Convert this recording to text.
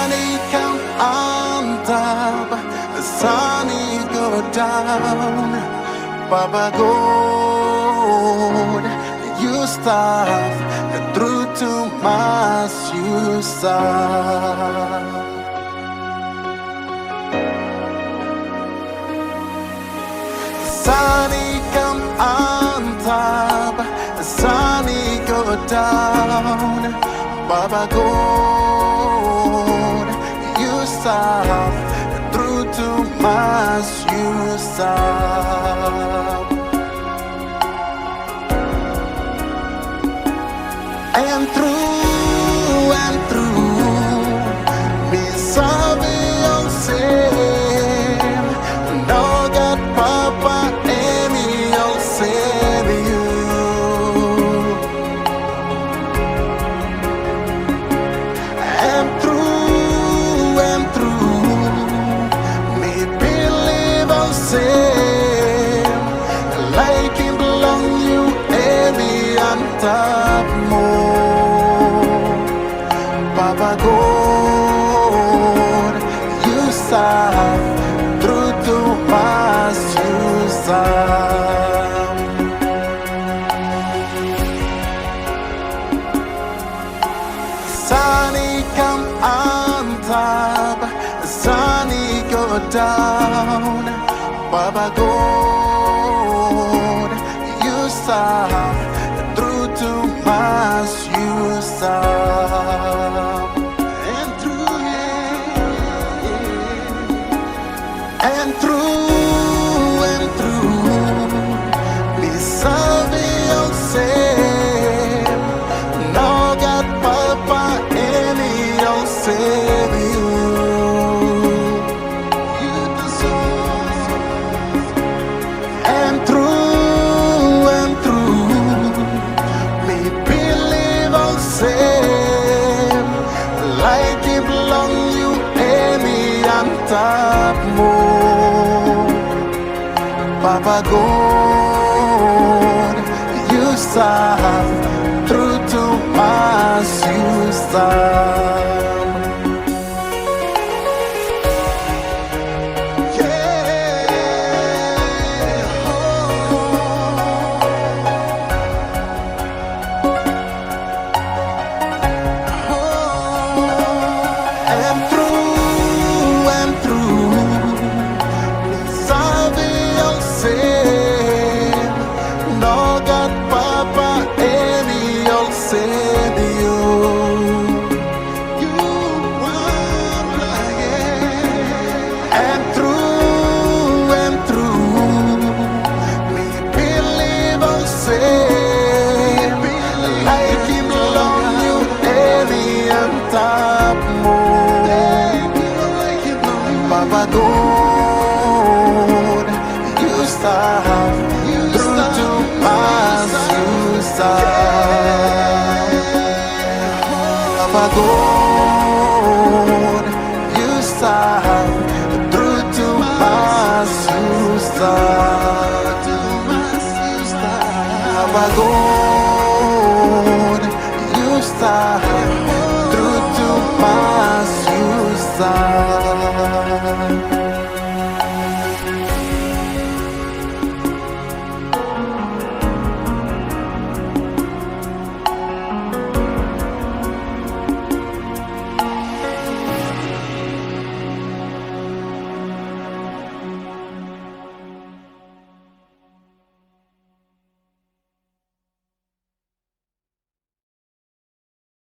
sunny come on top, the sunny go down. Papa God, you stop through to mass you stop. Sunny come on top, sunny go down. Baba God, you stop through to mass you stop. And through, me sabe eu sei, no God Papa emi eu sei you. And through, me believe I'll say, like it belong you emi on top more. Papa God, you stop through to mass you stop. Sunny come on top, sunny go down. Papa God, you stop through to mass you stop. And through, and through, me sabe eu sei, no God Papa emi eu sei you. You deserve. And through, me believe I'll say, like it belong you emi on top more. Papa God, you stop through to mass you stop.